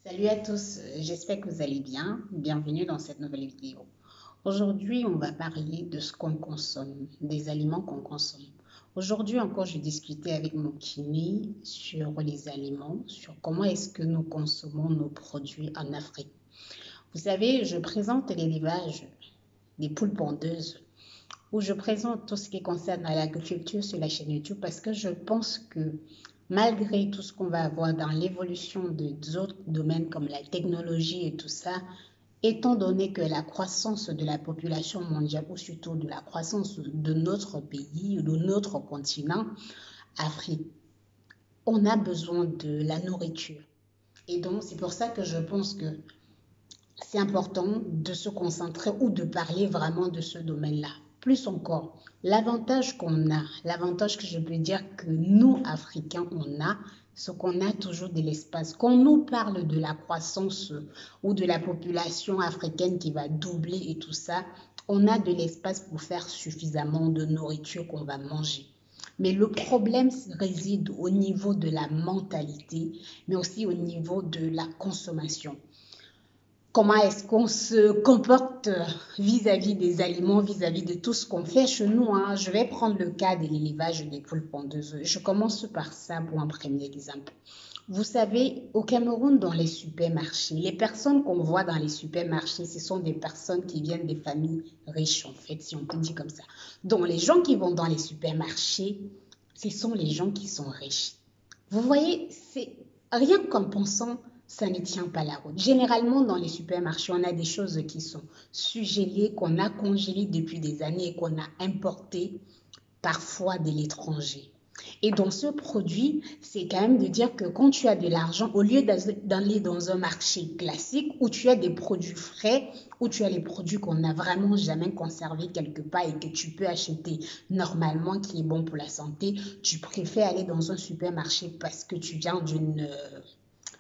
Salut à tous, j'espère que vous allez bien. Bienvenue dans cette nouvelle vidéo. Aujourd'hui, on va parler de ce qu'on consomme, des aliments qu'on consomme. Aujourd'hui encore, je discutais avec mon kiné sur les aliments, sur comment est-ce que nous consommons nos produits en Afrique. Vous savez, je présente l'élevage des poules pondeuses où je présente tout ce qui concerne l'agriculture sur la chaîne YouTube parce que je pense que malgré tout ce qu'on va avoir dans l'évolution d'autres domaines comme la technologie et tout ça, étant donné que la croissance de la population mondiale ou surtout de la croissance de notre pays, de notre continent, Afrique, on a besoin de la nourriture. Et donc, c'est pour ça que je pense que c'est important de se concentrer ou de parler vraiment de ce domaine-là. Plus encore, l'avantage qu'on a, l'avantage que je peux dire que nous, Africains, on a, c'est qu'on a toujours de l'espace. Quand on nous parle de la croissance ou de la population africaine qui va doubler et tout ça, on a de l'espace pour faire suffisamment de nourriture qu'on va manger. Mais le problème réside au niveau de la mentalité, mais aussi au niveau de la consommation. Comment est-ce qu'on se comporte vis-à-vis des aliments, vis-à-vis de tout ce qu'on fait chez nous, hein. Je vais prendre le cas de l'élevage des poules pondeuses. Je commence par ça pour un premier exemple. Vous savez, au Cameroun, dans les supermarchés, les personnes qu'on voit dans les supermarchés, ce sont des personnes qui viennent des familles riches, en fait, si on peut dire comme ça. Donc, les gens qui vont dans les supermarchés, ce sont les gens qui sont riches. Vous voyez, c'est rien qu'en pensant, ça ne tient pas la route. Généralement, dans les supermarchés, on a des choses qui sont surgelées, qu'on a congelées depuis des années et qu'on a importées parfois de l'étranger. Et donc, ce produit, c'est quand même de dire que quand tu as de l'argent, au lieu d'aller dans un marché classique où tu as des produits frais, où tu as les produits qu'on n'a vraiment jamais conservés quelque part et que tu peux acheter normalement, qui est bon pour la santé, tu préfères aller dans un supermarché parce que tu viens d'une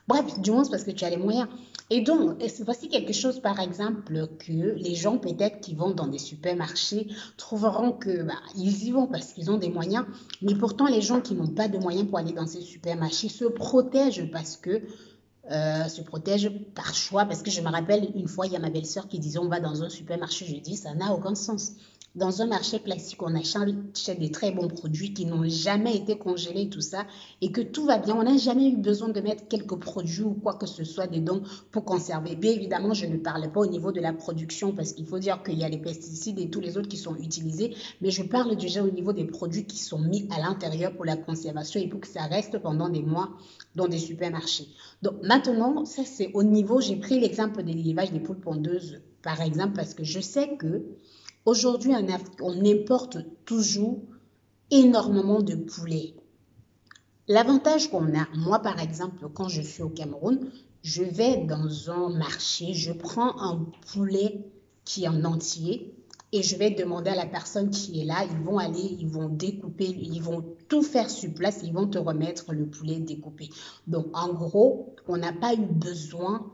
bref, du moins parce que tu as les moyens. Et donc, voici quelque chose, par exemple, que les gens peut-être qui vont dans des supermarchés trouveront que ils y vont parce qu'ils ont des moyens. Mais pourtant, les gens qui n'ont pas de moyens pour aller dans ces supermarchés se protègent parce que se protègent par choix. Parce que je me rappelle une fois, il y a ma belle-sœur qui disait on va dans un supermarché. Je dis ça n'a aucun sens. Dans un marché classique, on achète des très bons produits qui n'ont jamais été congelés, tout ça, et que tout va bien. On n'a jamais eu besoin de mettre quelques produits ou quoi que ce soit dedans pour conserver. Bien évidemment, je ne parle pas au niveau de la production parce qu'il faut dire qu'il y a les pesticides et tous les autres qui sont utilisés, mais je parle déjà au niveau des produits qui sont mis à l'intérieur pour la conservation et pour que ça reste pendant des mois dans des supermarchés. Donc maintenant, ça c'est au niveau, j'ai pris l'exemple de l'élevage des poules pondeuses, par exemple, parce que je sais que aujourd'hui, en Afrique, on importe toujours énormément de poulets. L'avantage qu'on a, moi par exemple, quand je suis au Cameroun, je vais dans un marché, je prends un poulet qui est en entier et je vais demander à la personne qui est là, ils vont aller, ils vont découper, ils vont tout faire sur place, ils vont te remettre le poulet découpé. Donc en gros, on n'a pas eu besoin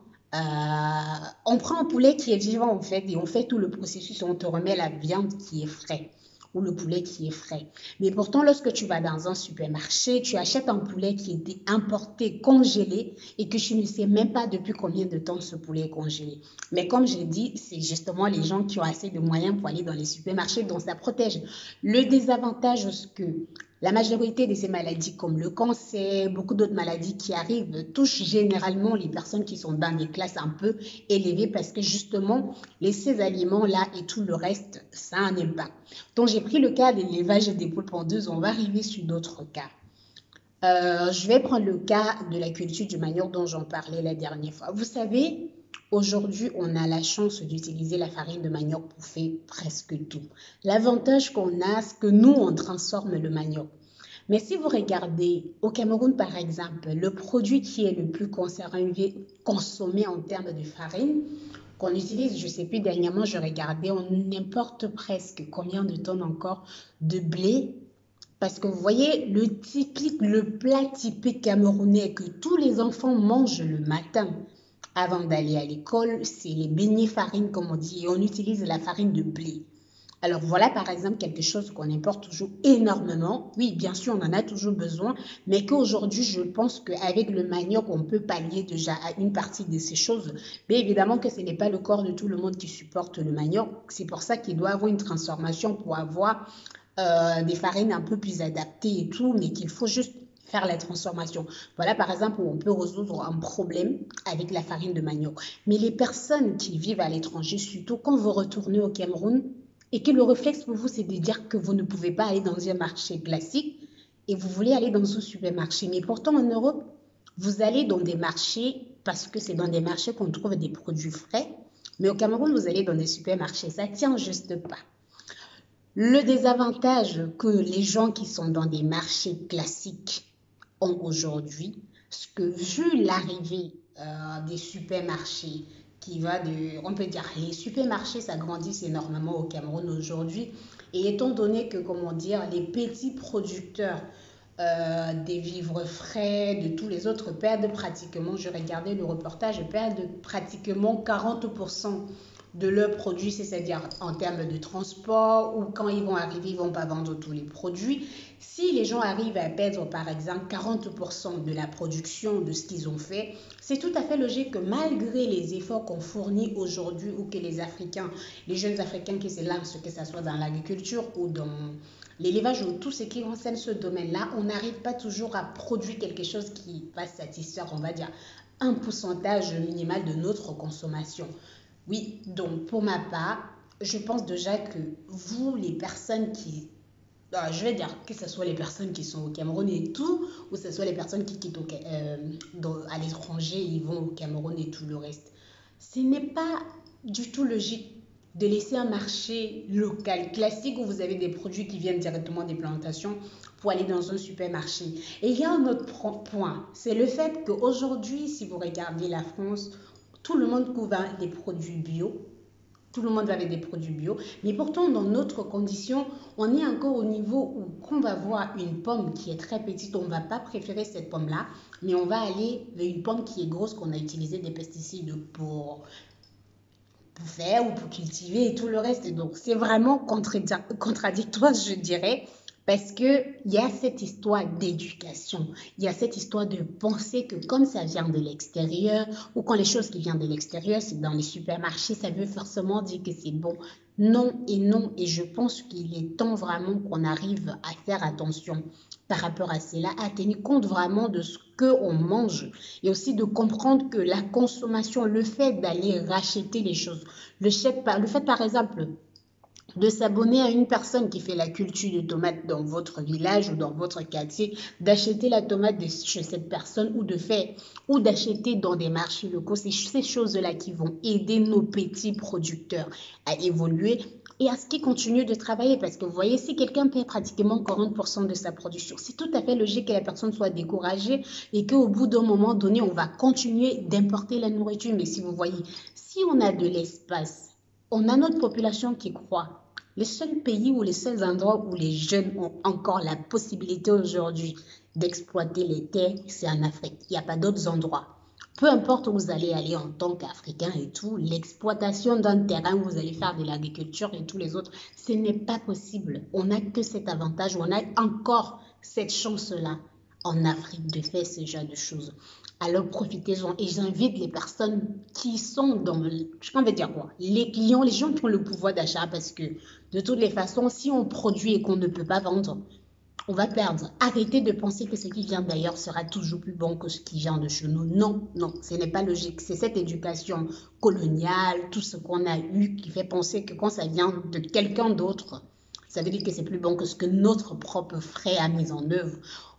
on prend un poulet qui est vivant en fait et on fait tout le processus, on te remet la viande qui est fraîche ou le poulet qui est frais. Mais pourtant, lorsque tu vas dans un supermarché, tu achètes un poulet qui est importé, congelé et que tu ne sais même pas depuis combien de temps ce poulet est congelé. Mais comme j'ai dit, c'est justement les gens qui ont assez de moyens pour aller dans les supermarchés, donc ça protège. Le désavantage, c'est que la majorité de ces maladies comme le cancer, beaucoup d'autres maladies qui arrivent, touchent généralement les personnes qui sont dans des classes un peu élevées parce que justement, ces aliments-là et tout le reste, ça a un impact. Donc, j'ai pris le cas de l'élevage des poules pondeuses, on va arriver sur d'autres cas. Je vais prendre le cas de la culture du manioc dont j'en parlais la dernière fois. Vous savez, aujourd'hui, on a la chance d'utiliser la farine de manioc pour faire presque tout. L'avantage qu'on a, c'est que nous, on transforme le manioc. Mais si vous regardez au Cameroun, par exemple, le produit qui est le plus consommé en termes de farine, qu'on utilise, je ne sais plus, dernièrement, je regardais, on importe presque combien de tonnes encore de blé parce que vous voyez, le plat typique camerounais que tous les enfants mangent le matin avant d'aller à l'école, c'est les beignets farine, comme on dit, et on utilise la farine de blé. Alors voilà par exemple quelque chose qu'on importe toujours énormément. Oui, bien sûr, on en a toujours besoin, mais qu'aujourd'hui, je pense qu'avec le manioc, on peut pallier déjà à une partie de ces choses. Mais évidemment que ce n'est pas le corps de tout le monde qui supporte le manioc. C'est pour ça qu'il doit avoir une transformation pour avoir des farines un peu plus adaptées et tout, mais qu'il faut juste faire la transformation. Voilà par exemple où on peut résoudre un problème avec la farine de manioc. Mais les personnes qui vivent à l'étranger, surtout quand vous retournez au Cameroun, et que le réflexe pour vous, c'est de dire que vous ne pouvez pas aller dans un marché classique et vous voulez aller dans un supermarché. Mais pourtant, en Europe, vous allez dans des marchés parce que c'est dans des marchés qu'on trouve des produits frais. Mais au Cameroun, vous allez dans des supermarchés. Ça tient juste pas. Le désavantage que les gens qui sont dans des marchés classiques ont aujourd'hui, c'est que vu l'arrivée des supermarchés qui va de, on peut dire, les supermarchés s'agrandissent énormément au Cameroun aujourd'hui, et étant donné que, comment dire, les petits producteurs des vivres frais, de tous les autres perdent pratiquement, je regardais le reportage, perdent pratiquement 40% de leurs produits, c'est-à-dire en termes de transport, ou quand ils vont arriver, ils ne vont pas vendre tous les produits. Si les gens arrivent à perdre par exemple 40% de la production de ce qu'ils ont fait, c'est tout à fait logique que malgré les efforts qu'on fournit aujourd'hui ou que les Africains, les jeunes Africains qui se lancent, que ce soit dans l'agriculture ou dans l'élevage ou tout ce qui concerne ce domaine-là, on n'arrive pas toujours à produire quelque chose qui va satisfaire, on va dire, un pourcentage minimal de notre consommation. Oui, donc pour ma part, je pense déjà que vous, les personnes qui je vais dire que ce soit les personnes qui sont au Cameroun et tout, ou ce soit les personnes qui quittent à l'étranger, ils vont au Cameroun et tout le reste. Ce n'est pas du tout logique de laisser un marché local classique où vous avez des produits qui viennent directement des plantations pour aller dans un supermarché. Et il y a un autre point, c'est le fait qu'aujourd'hui, si vous regardez la France, tout le monde couvre des produits bio. Tout le monde va avec des produits bio, mais pourtant dans notre condition, on est encore au niveau où quand on va voir une pomme qui est très petite, on ne va pas préférer cette pomme-là, mais on va aller vers une pomme qui est grosse, qu'on a utilisé des pesticides pour faire ou pour cultiver et tout le reste. Donc c'est vraiment contradictoire, je dirais. Parce qu'il y a cette histoire d'éducation, il y a cette histoire de penser que comme ça vient de l'extérieur, ou quand les choses qui viennent de l'extérieur, c'est dans les supermarchés, ça veut forcément dire que c'est bon. Non et non, et je pense qu'il est temps vraiment qu'on arrive à faire attention par rapport à cela, à tenir compte vraiment de ce qu'on mange, et aussi de comprendre que la consommation, le fait d'aller racheter les choses, le fait par exemple de s'abonner à une personne qui fait la culture de tomates dans votre village ou dans votre quartier, d'acheter la tomate chez cette personne ou d'acheter dans des marchés locaux, c'est ces choses-là qui vont aider nos petits producteurs à évoluer et à ce qu'ils continuent de travailler. Parce que vous voyez, si quelqu'un paie pratiquement 40% de sa production, c'est tout à fait logique que la personne soit découragée et qu'au bout d'un moment donné, on va continuer d'importer la nourriture. Mais si vous voyez, si on a de l'espace, on a notre population qui croît. Les seuls pays ou les seuls endroits où les jeunes ont encore la possibilité aujourd'hui d'exploiter les terres, c'est en Afrique. Il n'y a pas d'autres endroits. Peu importe où vous allez aller en tant qu'Africain et tout, l'exploitation d'un terrain où vous allez faire de l'agriculture et tous les autres, ce n'est pas possible. On n'a que cet avantage, on a encore cette chance-là en Afrique de faire ce genre de choses. Alors profitez-en et j'invite les personnes qui sont dans, on va dire quoi, les clients, les gens qui ont le pouvoir d'achat parce que de toutes les façons, si on produit et qu'on ne peut pas vendre, on va perdre. Arrêtez de penser que ce qui vient d'ailleurs sera toujours plus bon que ce qui vient de chez nous. Non, non, ce n'est pas logique. C'est cette éducation coloniale, tout ce qu'on a eu qui fait penser que quand ça vient de quelqu'un d'autre, ça veut dire que c'est plus bon que ce que notre propre frère a mis en œuvre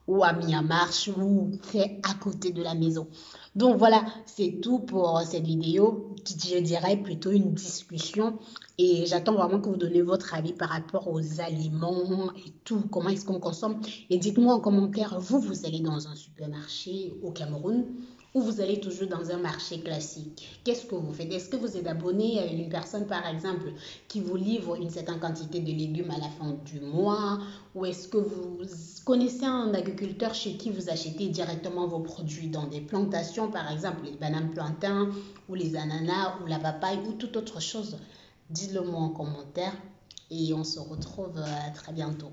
ou a mis en marche ou fait à côté de la maison. Donc voilà, c'est tout pour cette vidéo. Je dirais plutôt une discussion et j'attends vraiment que vous donnez votre avis par rapport aux aliments et tout, comment est-ce qu'on consomme. Et dites-moi en commentaire, vous allez dans un supermarché au Cameroun ou vous allez toujours dans un marché classique. Qu'est-ce que vous faites? Est-ce que vous êtes abonné à une personne, par exemple, qui vous livre une certaine quantité de légumes à la fin du mois? Ou est-ce que vous connaissez un agriculteur chez qui vous achetez directement vos produits dans des plantations, par exemple les bananes plantains ou les ananas ou la papaye ou toute autre chose? Dites-le moi en commentaire. et on se retrouve très bientôt.